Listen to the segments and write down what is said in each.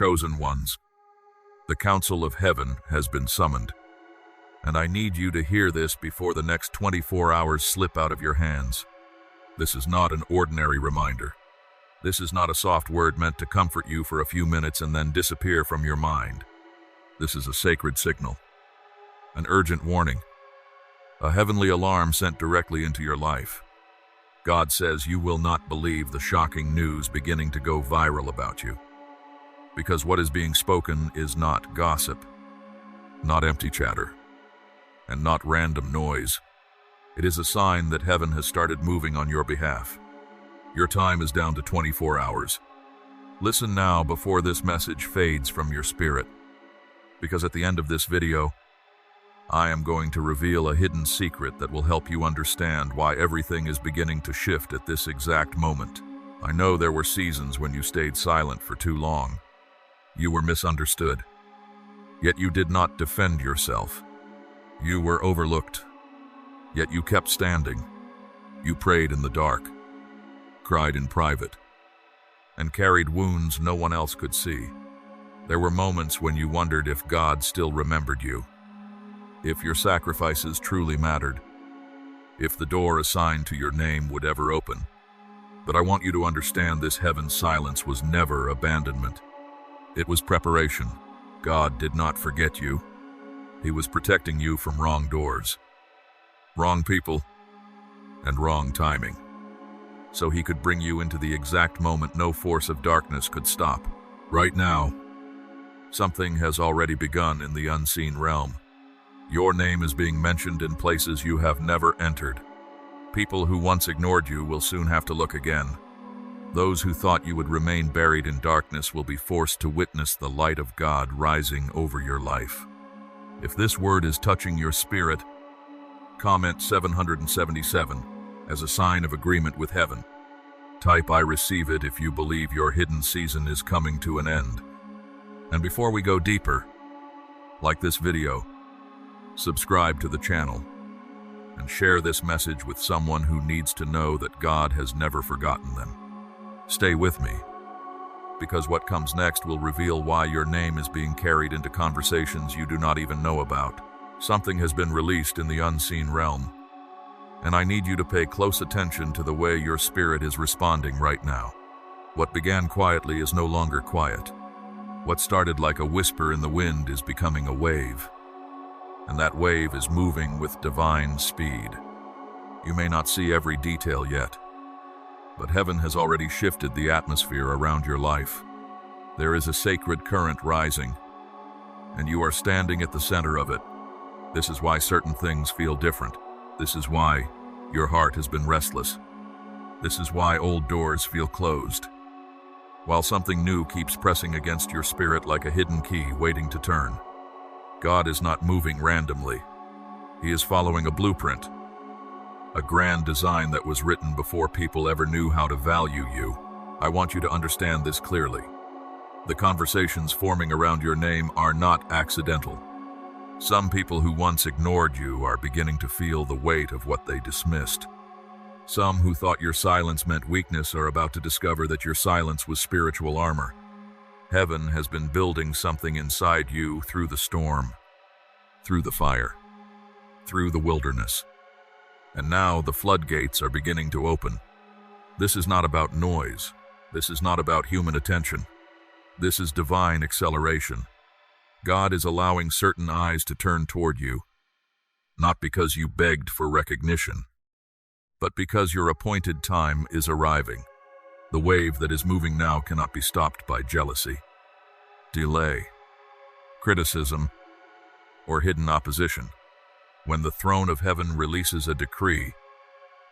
chosen ones. The council of heaven has been summoned, and I need you to hear this before the next 24 hours slip out of your hands. This is not an ordinary reminder. This is not a soft word meant to comfort you for a few minutes and then disappear from your mind. This is a sacred signal, an urgent warning, a heavenly alarm sent directly into your life. God says you will not believe the shocking news beginning to go viral about you, because what is being spoken is not gossip, not empty chatter, and not random noise. It is a sign that heaven has started moving on your behalf. Your time is down to 24 hours. Listen now before this message fades from your spirit, because at the end of this video, I am going to reveal a hidden secret that will help you understand why everything is beginning to shift at this exact moment. I know there were seasons when you stayed silent for too long. You were misunderstood, yet you did not defend yourself. You were overlooked, yet you kept standing. You prayed in the dark, cried in private, and carried wounds no one else could see. There were moments when you wondered if God still remembered you, if your sacrifices truly mattered, if the door assigned to your name would ever open. But I want you to understand this heaven's silence was never abandonment. It was preparation. God did not forget you. He was protecting you from wrong doors, wrong people, and wrong timing, so he could bring you into the exact moment no force of darkness could stop. Right now, something has already begun in the unseen realm. Your name is being mentioned in places you have never entered. People who once ignored you will soon have to look again. Those who thought you would remain buried in darkness will be forced to witness the light of God rising over your life. If this word is touching your spirit, comment 777 as a sign of agreement with heaven. Type "I receive it" if you believe your hidden season is coming to an end. And before we go deeper, like this video, subscribe to the channel, and share this message with someone who needs to know that God has never forgotten them. Stay with me, because what comes next will reveal why your name is being carried into conversations you do not even know about. Something has been released in the unseen realm, and I need you to pay close attention to the way your spirit is responding right now. What began quietly is no longer quiet. What started like a whisper in the wind is becoming a wave, and that wave is moving with divine speed. You may not see every detail yet, but heaven has already shifted the atmosphere around your life. There is a sacred current rising, and you are standing at the center of it. This is why certain things feel different. This is why your heart has been restless. This is why old doors feel closed, while something new keeps pressing against your spirit like a hidden key waiting to turn. God is not moving randomly. He is following a blueprint, a grand design that was written before people ever knew how to value you. I want you to understand this clearly. The conversations forming around your name are not accidental. Some people who once ignored you are beginning to feel the weight of what they dismissed. Some who thought your silence meant weakness are about to discover that your silence was spiritual armor. Heaven has been building something inside you through the storm, through the fire, through the wilderness. And now the floodgates are beginning to open. This is not about noise. This is not about human attention. This is divine acceleration. God is allowing certain eyes to turn toward you, not because you begged for recognition, but because your appointed time is arriving. The wave that is moving now cannot be stopped by jealousy, delay, criticism, or hidden opposition. When the throne of heaven releases a decree,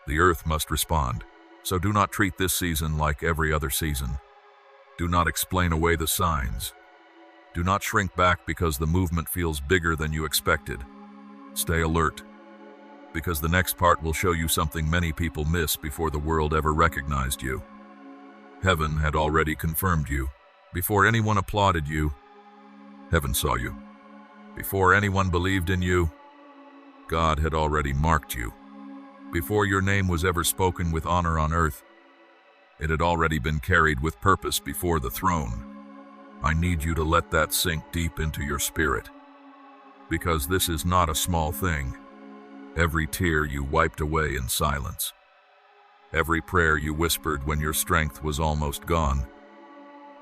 the earth must respond. So do not treat this season like every other season. Do not explain away the signs. Do not shrink back because the movement feels bigger than you expected. Stay alert, because the next part will show you something many people miss before the world ever recognized you. Heaven had already confirmed you. Before anyone applauded you, heaven saw you. Before anyone believed in you, God had already marked you. Before your name was ever spoken with honor on earth, it had already been carried with purpose before the throne. I need you to let that sink deep into your spirit, because this is not a small thing. Every tear you wiped away in silence, every prayer you whispered when your strength was almost gone,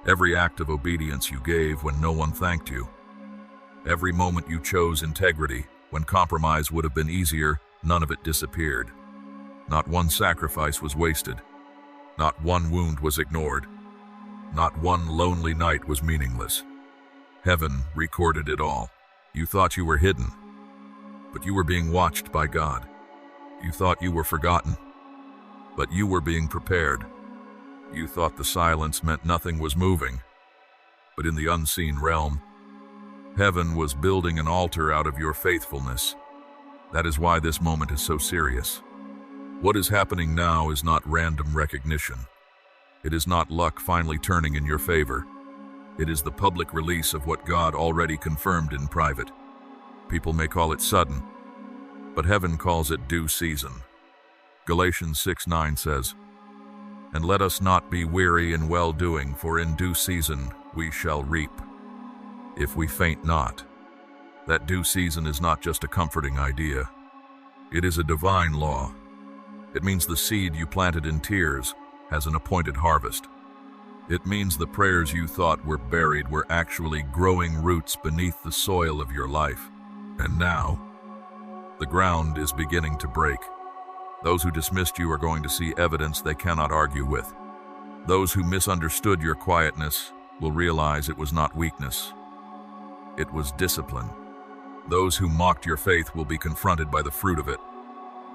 every act of obedience you gave when no one thanked you, every moment you chose integrity when compromise would have been easier, none of it disappeared. Not one sacrifice was wasted. Not one wound was ignored. Not one lonely night was meaningless. Heaven recorded it all. You thought you were hidden, but you were being watched by God. You thought you were forgotten, but you were being prepared. You thought the silence meant nothing was moving, but in the unseen realm, heaven was building an altar out of your faithfulness. That is why this moment is so serious. What is happening now is not random recognition. It is not luck finally turning in your favor. It is the public release of what God already confirmed in private. People may call it sudden, but heaven calls it due season. Galatians 6:9 says, "And let us not be weary in well-doing, for in due season we shall reap, if we faint not." That due season is not just a comforting idea. It is a divine law. It means the seed you planted in tears has an appointed harvest. It means the prayers you thought were buried were actually growing roots beneath the soil of your life. And now, the ground is beginning to break. Those who dismissed you are going to see evidence they cannot argue with. Those who misunderstood your quietness will realize it was not weakness. It was discipline. Those who mocked your faith will be confronted by the fruit of it.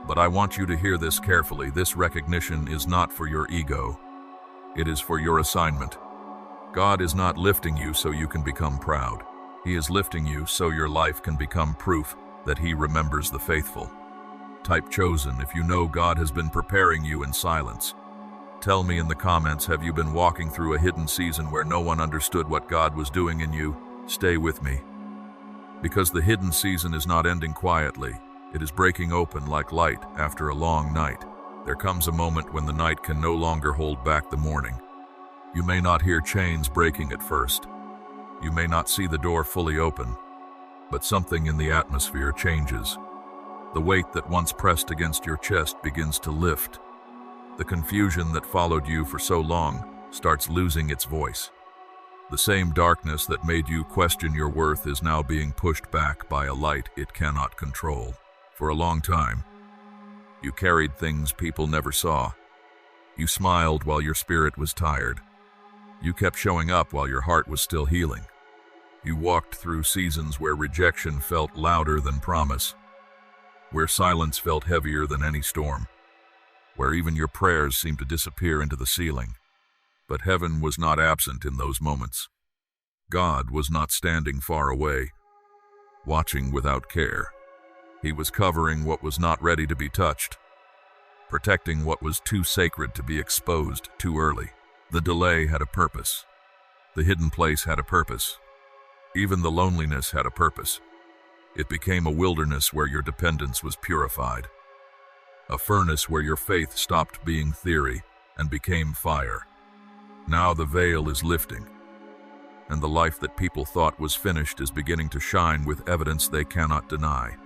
But I want you to hear this carefully. This recognition is not for your ego. It is for your assignment. God is not lifting you so you can become proud. He is lifting you so your life can become proof that He remembers the faithful. Type chosen if you know God has been preparing you in silence. Tell me in the comments, have you been walking through a hidden season where no one understood what God was doing in you? Stay with me. Because the hidden season is not ending quietly. It is breaking open like light after a long night. There comes a moment when the night can no longer hold back the morning. You may not hear chains breaking at first. You may not see the door fully open, but something in the atmosphere changes. The weight that once pressed against your chest begins to lift. The confusion that followed you for so long starts losing its voice. The same darkness that made you question your worth is now being pushed back by a light it cannot control. For a long time, you carried things people never saw. You smiled while your spirit was tired. You kept showing up while your heart was still healing. You walked through seasons where rejection felt louder than promise, where silence felt heavier than any storm, where even your prayers seemed to disappear into the ceiling. But heaven was not absent in those moments. God was not standing far away, watching without care. He was covering what was not ready to be touched, protecting what was too sacred to be exposed too early. The delay had a purpose. The hidden place had a purpose. Even the loneliness had a purpose. It became a wilderness where your dependence was purified, a furnace where your faith stopped being theory and became fire. Now the veil is lifting, and the life that people thought was finished is beginning to shine with evidence they cannot deny.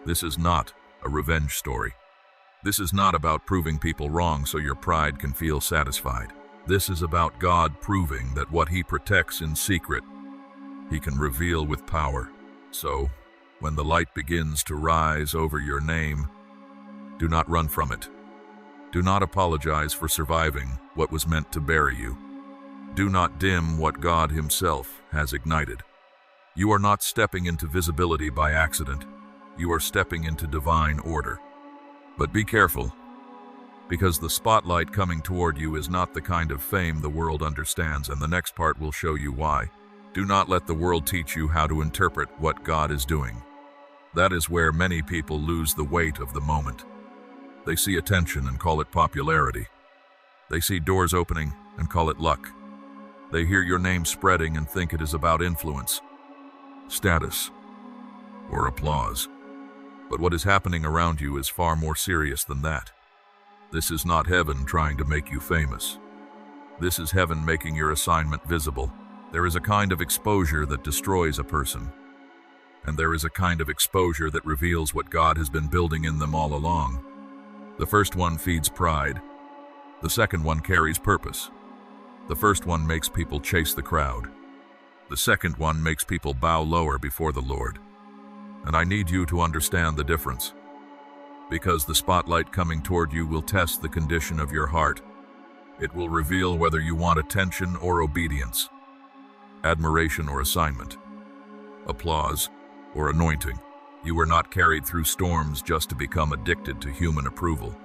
This is not a revenge story. This is not about proving people wrong so your pride can feel satisfied. This is about God proving that what He protects in secret, He can reveal with power. So, when the light begins to rise over your name, do not run from it. Do not apologize for surviving what was meant to bury you. Do not dim what God Himself has ignited. You are not stepping into visibility by accident. You are stepping into divine order. But be careful, because the spotlight coming toward you is not the kind of fame the world understands, and the next part will show you why. Do not let the world teach you how to interpret what God is doing. That is where many people lose the weight of the moment. They see attention and call it popularity. They see doors opening and call it luck. They hear your name spreading and think it is about influence, status, or applause. But what is happening around you is far more serious than that. This is not heaven trying to make you famous. This is heaven making your assignment visible. There is a kind of exposure that destroys a person, and there is a kind of exposure that reveals what God has been building in them all along. The first one feeds pride. The second one carries purpose. The first one makes people chase the crowd. The second one makes people bow lower before the Lord. And I need you to understand the difference, because the spotlight coming toward you will test the condition of your heart. It will reveal whether you want attention or obedience, admiration or assignment, applause or anointing. You were not carried through storms just to become addicted to human approval.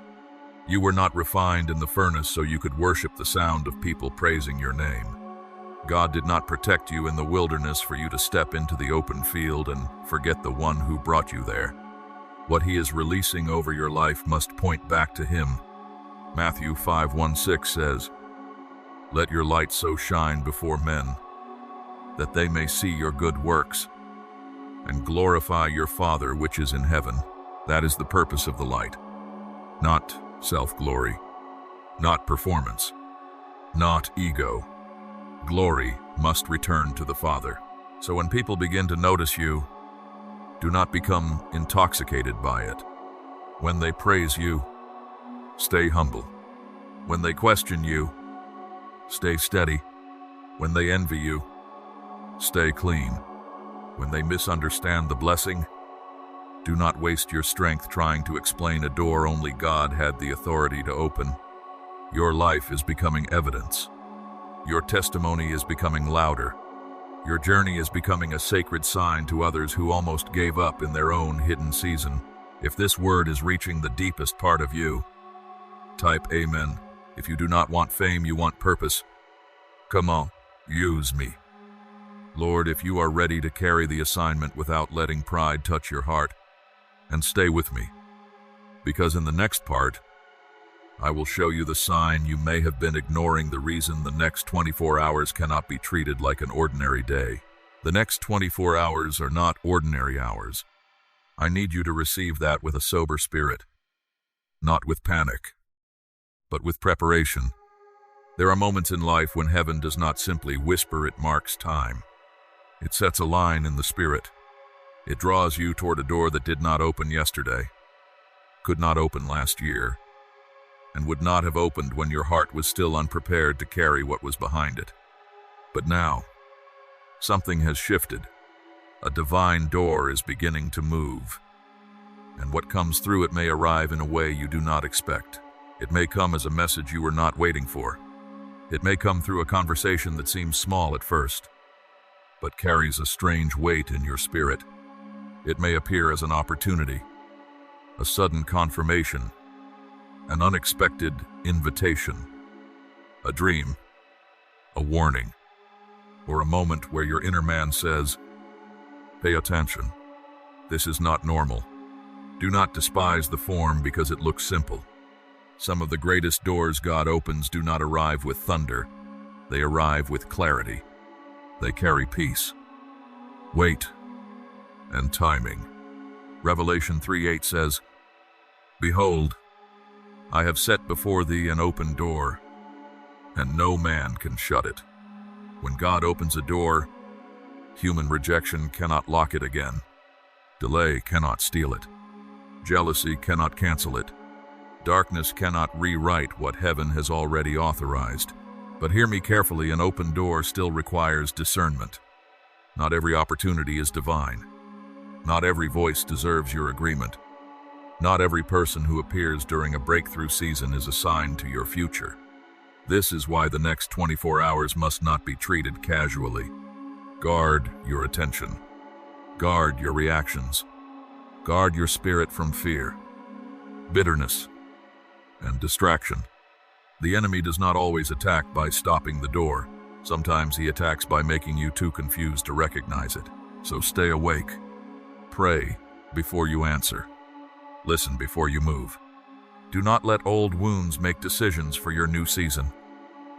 You were not refined in the furnace so you could worship the sound of people praising your name. God did not protect you in the wilderness for you to step into the open field and forget the one who brought you there. What he is releasing over your life must point back to him. Matthew 5:16 says, "Let your light so shine before men, that they may see your good works, and glorify your Father which is in heaven." That is the purpose of the light. Not self-glory, not performance, not ego. Glory must return to the Father. So when people begin to notice you, do not become intoxicated by it. When they praise you, stay humble. When they question you, stay steady. When they envy you, stay clean. When they misunderstand the blessing, do not waste your strength trying to explain a door only God had the authority to open. Your life is becoming evidence. Your testimony is becoming louder. Your journey is becoming a sacred sign to others who almost gave up in their own hidden season. If this word is reaching the deepest part of you, type Amen. If you do not want fame, you want purpose. Come on, use me. Lord, if you are ready to carry the assignment without letting pride touch your heart, and stay with me, because in the next part, I will show you the sign you may have been ignoring, the reason the next 24 hours cannot be treated like an ordinary day. The next 24 hours are not ordinary hours. I need you to receive that with a sober spirit, not with panic, but with preparation. There are moments in life when heaven does not simply whisper, it marks time. It sets a line in the spirit. It draws you toward a door that did not open yesterday, could not open last year, and would not have opened when your heart was still unprepared to carry what was behind it. But now, something has shifted. A divine door is beginning to move, and what comes through it may arrive in a way you do not expect. It may come as a message you were not waiting for. It may come through a conversation that seems small at first, but carries a strange weight in your spirit. It may appear as an opportunity, a sudden confirmation, an unexpected invitation, a dream, a warning, or a moment where your inner man says, "Pay attention. This is not normal." Do not despise the form because it looks simple. Some of the greatest doors God opens do not arrive with thunder. They arrive with clarity. They carry peace, weight, and timing. Revelation 3:8 says, "Behold, I have set before thee an open door, and no man can shut it." When God opens a door, human rejection cannot lock it again. Delay cannot steal it. Jealousy cannot cancel it. Darkness cannot rewrite what heaven has already authorized. But hear me carefully, an open door still requires discernment. Not every opportunity is divine. Not every voice deserves your agreement. Not every person who appears during a breakthrough season is assigned to your future. This is why the next 24 hours must not be treated casually. Guard your attention. Guard your reactions. Guard your spirit from fear, bitterness, and distraction. The enemy does not always attack by stopping the door. Sometimes he attacks by making you too confused to recognize it. So stay awake. Pray before you answer. Listen before you move. Do not let old wounds make decisions for your new season.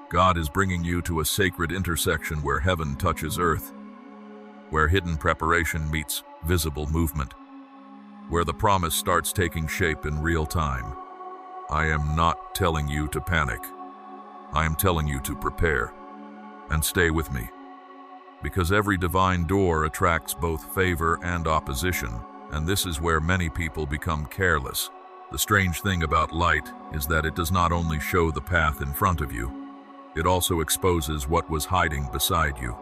God is bringing you to a sacred intersection where heaven touches earth, where hidden preparation meets visible movement, where the promise starts taking shape in real time. I am not telling you to panic. I am telling you to prepare. And stay with me, because every divine door attracts both favor and opposition, and this is where many people become careless. The strange thing about light is that it does not only show the path in front of you, it also exposes what was hiding beside you.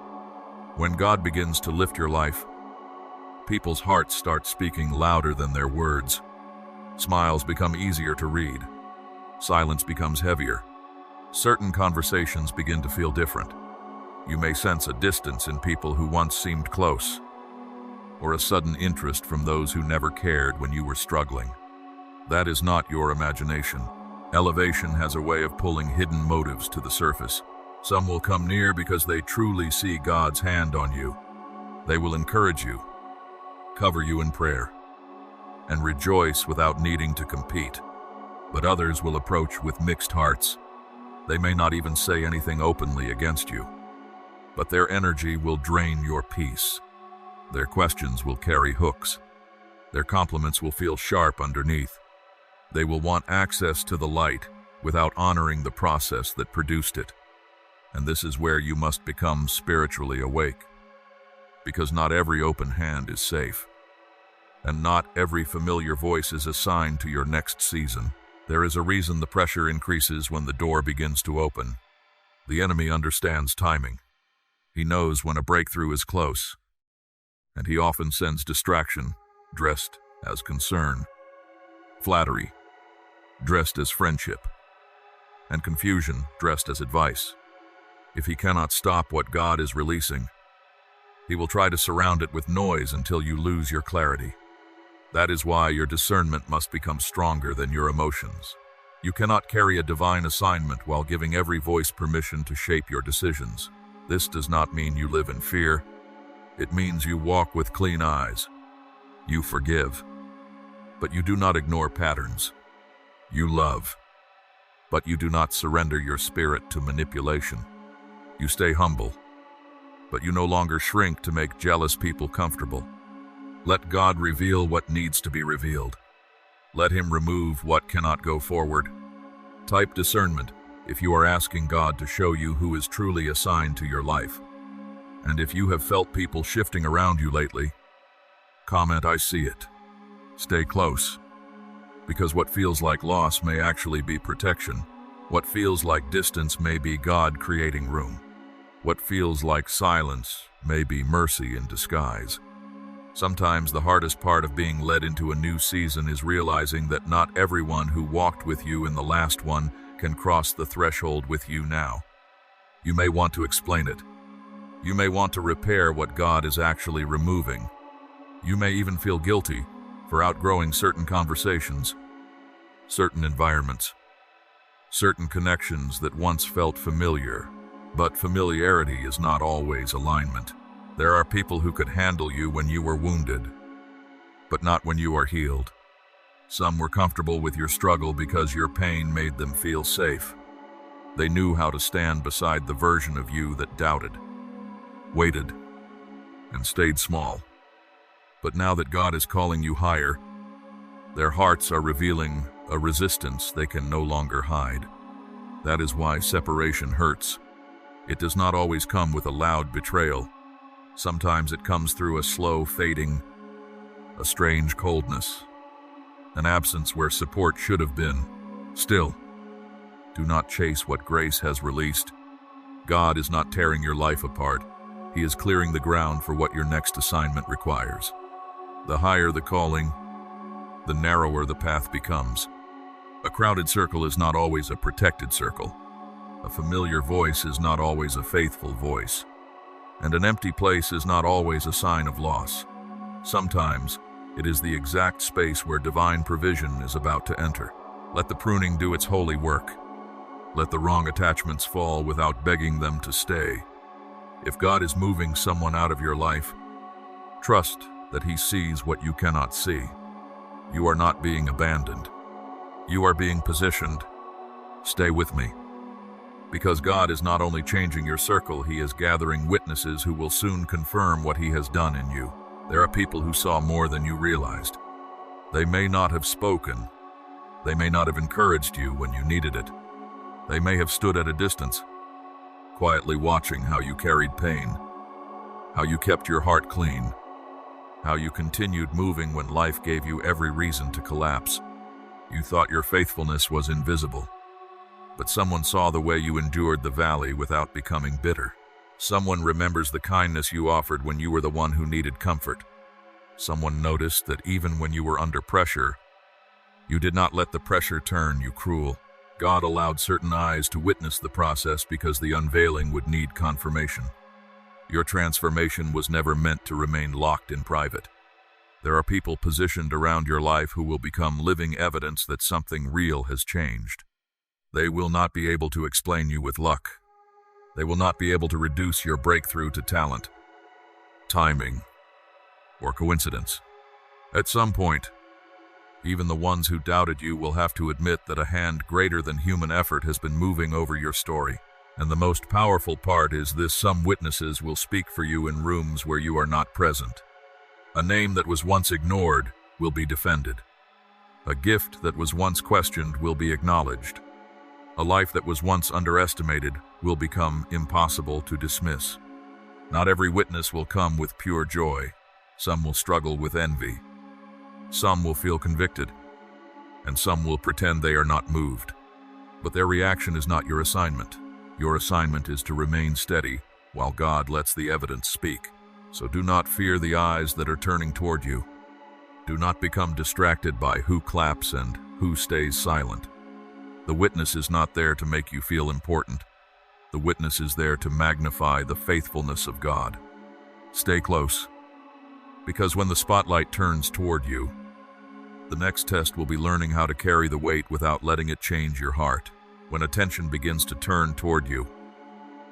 When God begins to lift your life, people's hearts start speaking louder than their words. Smiles become easier to read. Silence becomes heavier. Certain conversations begin to feel different. You may sense a distance in people who once seemed close, or a sudden interest from those who never cared when you were struggling. That is not your imagination. Elevation has a way of pulling hidden motives to the surface. Some will come near because they truly see God's hand on you. They will encourage you, cover you in prayer, and rejoice without needing to compete. But others will approach with mixed hearts. They may not even say anything openly against you, but their energy will drain your peace. Their questions will carry hooks. Their compliments will feel sharp underneath. They will want access to the light without honoring the process that produced it. And this is where you must become spiritually awake. Because not every open hand is safe. And not every familiar voice is assigned to your next season. There is a reason the pressure increases when the door begins to open. The enemy understands timing. He knows when a breakthrough is close. And he often sends distraction, dressed as concern, flattery, dressed as friendship, and confusion, dressed as advice. If he cannot stop what God is releasing, he will try to surround it with noise until you lose your clarity. That is why your discernment must become stronger than your emotions. You cannot carry a divine assignment while giving every voice permission to shape your decisions. This does not mean you live in fear. It means you walk with clean eyes. You forgive, but you do not ignore patterns. You love, but you do not surrender your spirit to manipulation. You stay humble, but you no longer shrink to make jealous people comfortable. Let God reveal what needs to be revealed. Let Him remove what cannot go forward. Type discernment if you are asking God to show you who is truly assigned to your life. And if you have felt people shifting around you lately, comment, "I see it." Stay close, because what feels like loss may actually be protection. What feels like distance may be God creating room. What feels like silence may be mercy in disguise. Sometimes the hardest part of being led into a new season is realizing that not everyone who walked with you in the last one can cross the threshold with you now. You may want to explain it. You may want to repair what God is actually removing. You may even feel guilty for outgrowing certain conversations, certain environments, certain connections that once felt familiar. But familiarity is not always alignment. There are people who could handle you when you were wounded, but not when you are healed. Some were comfortable with your struggle because your pain made them feel safe. They knew how to stand beside the version of you that doubted, waited, and stayed small. But now that God is calling you higher, their hearts are revealing a resistance they can no longer hide. That is why separation hurts. It does not always come with a loud betrayal. Sometimes it comes through a slow fading, a strange coldness, an absence where support should have been. Still, do not chase what grace has released. God is not tearing your life apart. He is clearing the ground for what your next assignment requires. The higher the calling, the narrower the path becomes. A crowded circle is not always a protected circle. A familiar voice is not always a faithful voice. And an empty place is not always a sign of loss. Sometimes, it is the exact space where divine provision is about to enter. Let the pruning do its holy work. Let the wrong attachments fall without begging them to stay. If God is moving someone out of your life, trust that He sees what you cannot see. You are not being abandoned. You are being positioned. Stay with me. Because God is not only changing your circle, He is gathering witnesses who will soon confirm what He has done in you. There are people who saw more than you realized. They may not have spoken. They may not have encouraged you when you needed it. They may have stood at a distance, quietly watching how you carried pain. how you kept your heart clean, how you continued moving when life gave you every reason to collapse. You thought your faithfulness was invisible, but someone saw the way you endured the valley without becoming bitter. Someone remembers the kindness you offered when you were the one who needed comfort. Someone noticed that even when you were under pressure, you did not let the pressure turn you cruel. God allowed certain eyes to witness the process because the unveiling would need confirmation. Your transformation was never meant to remain locked in private. There are people positioned around your life who will become living evidence that something real has changed. They will not be able to explain you with luck. They will not be able to reduce your breakthrough to talent, timing, or coincidence. At some point, even the ones who doubted you will have to admit that a hand greater than human effort has been moving over your story. And the most powerful part is this: some witnesses will speak for you in rooms where you are not present. A name that was once ignored will be defended. A gift that was once questioned will be acknowledged. A life that was once underestimated will become impossible to dismiss. Not every witness will come with pure joy. Some will struggle with envy. Some will feel convicted, and some will pretend they are not moved. But their reaction is not your assignment. Your assignment is to remain steady while God lets the evidence speak. So do not fear the eyes that are turning toward you. Do not become distracted by who claps and who stays silent. The witness is not there to make you feel important. The witness is there to magnify the faithfulness of God. Stay close, because when the spotlight turns toward you, the next test will be learning how to carry the weight without letting it change your heart. When attention begins to turn toward you,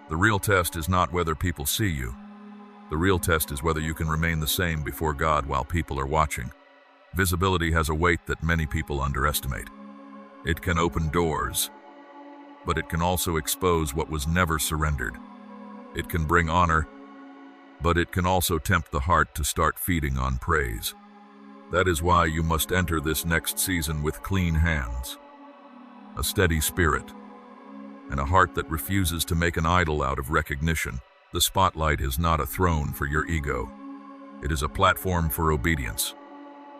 the real test is not whether people see you. The real test is whether you can remain the same before God while people are watching. Visibility has a weight that many people underestimate. It can open doors, but it can also expose what was never surrendered. It can bring honor, but it can also tempt the heart to start feeding on praise. That is why you must enter this next season with clean hands, a steady spirit, and a heart that refuses to make an idol out of recognition. The spotlight is not a throne for your ego. It is a platform for obedience.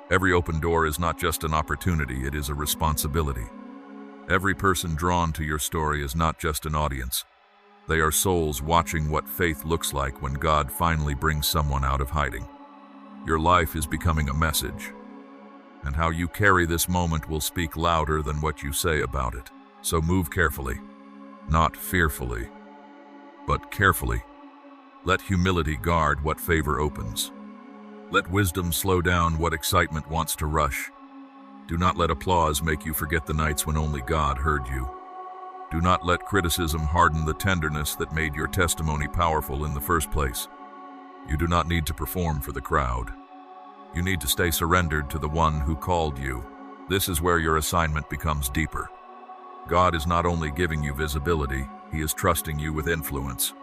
Every open door is not just an opportunity, it is a responsibility. Every person drawn to your story is not just an audience. They are souls watching what faith looks like when God finally brings someone out of hiding. Your life is becoming a message, and how you carry this moment will speak louder than what you say about it. So move carefully, not fearfully, but carefully. Let humility guard what favor opens. Let wisdom slow down what excitement wants to rush. Do not let applause make you forget the nights when only God heard you. Do not let criticism harden the tenderness that made your testimony powerful in the first place. You do not need to perform for the crowd. You need to stay surrendered to the one who called you. This is where your assignment becomes deeper. God is not only giving you visibility, He is trusting you with influence.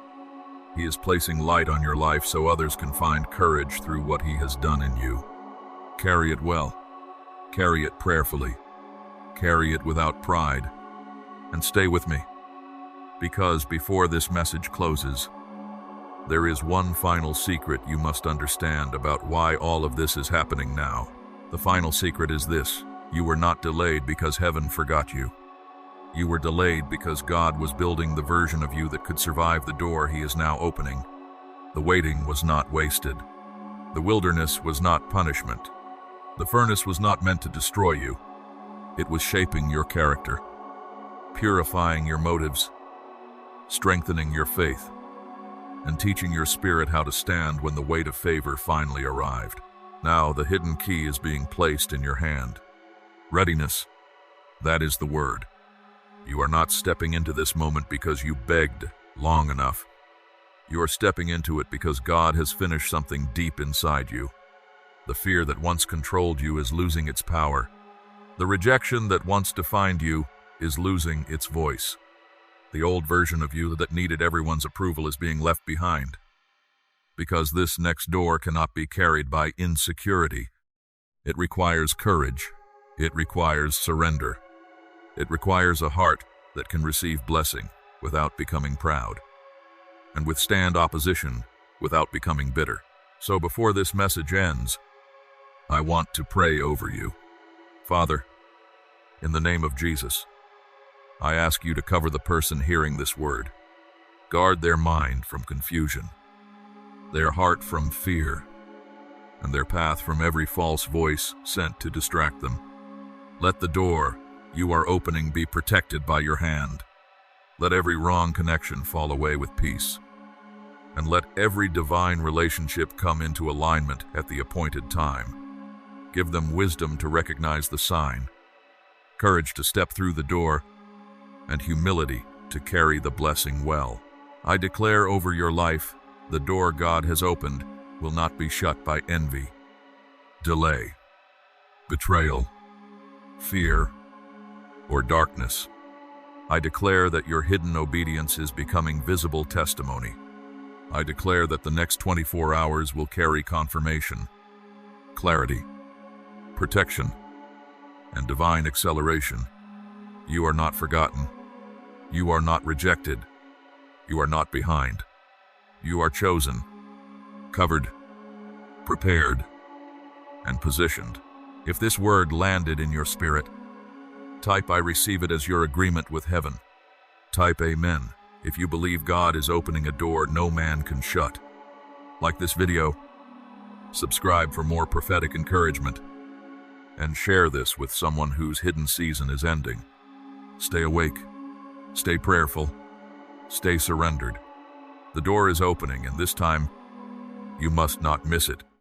He is placing light on your life so others can find courage through what He has done in you. Carry it well. Carry it prayerfully. Carry it without pride. And stay with me, because before this message closes, there is one final secret you must understand about why all of this is happening now. The final secret is this: you were not delayed because heaven forgot you. You were delayed because God was building the version of you that could survive the door He is now opening. The waiting was not wasted. The wilderness was not punishment. The furnace was not meant to destroy you. It was shaping your character, purifying your motives, strengthening your faith, and teaching your spirit how to stand when the weight of favor finally arrived. Now the hidden key is being placed in your hand. Readiness, that is the word. You are not stepping into this moment because you begged long enough. You are stepping into it because God has finished something deep inside you. The fear that once controlled you is losing its power. The rejection that once defined you is losing its voice. The old version of you that needed everyone's approval is being left behind. Because this next door cannot be carried by insecurity. It requires courage. It requires surrender. It requires a heart that can receive blessing without becoming proud, and withstand opposition without becoming bitter. So before this message ends, I want to pray over you. Father, in the name of Jesus, I ask you to cover the person hearing this word. Guard their mind from confusion, their heart from fear, and their path from every false voice sent to distract them. Let the door you are opening be protected by your hand. Let every wrong connection fall away with peace. And let every divine relationship come into alignment at the appointed time. Give them wisdom to recognize the sign, courage to step through the door, and humility to carry the blessing well. I declare over your life, the door God has opened will not be shut by envy, delay, betrayal, fear, or darkness. I declare that your hidden obedience is becoming visible testimony. I declare that the next 24 hours will carry confirmation, clarity, protection, and divine acceleration. You are not forgotten. You are not rejected. You are not behind. You are chosen, covered, prepared, and positioned. If this word landed in your spirit, type "I receive it" as your agreement with heaven. Type "Amen" if you believe God is opening a door no man can shut. Like this video, subscribe for more prophetic encouragement, and share this with someone whose hidden season is ending. Stay awake, stay prayerful, stay surrendered. The door is opening, and this time, you must not miss it.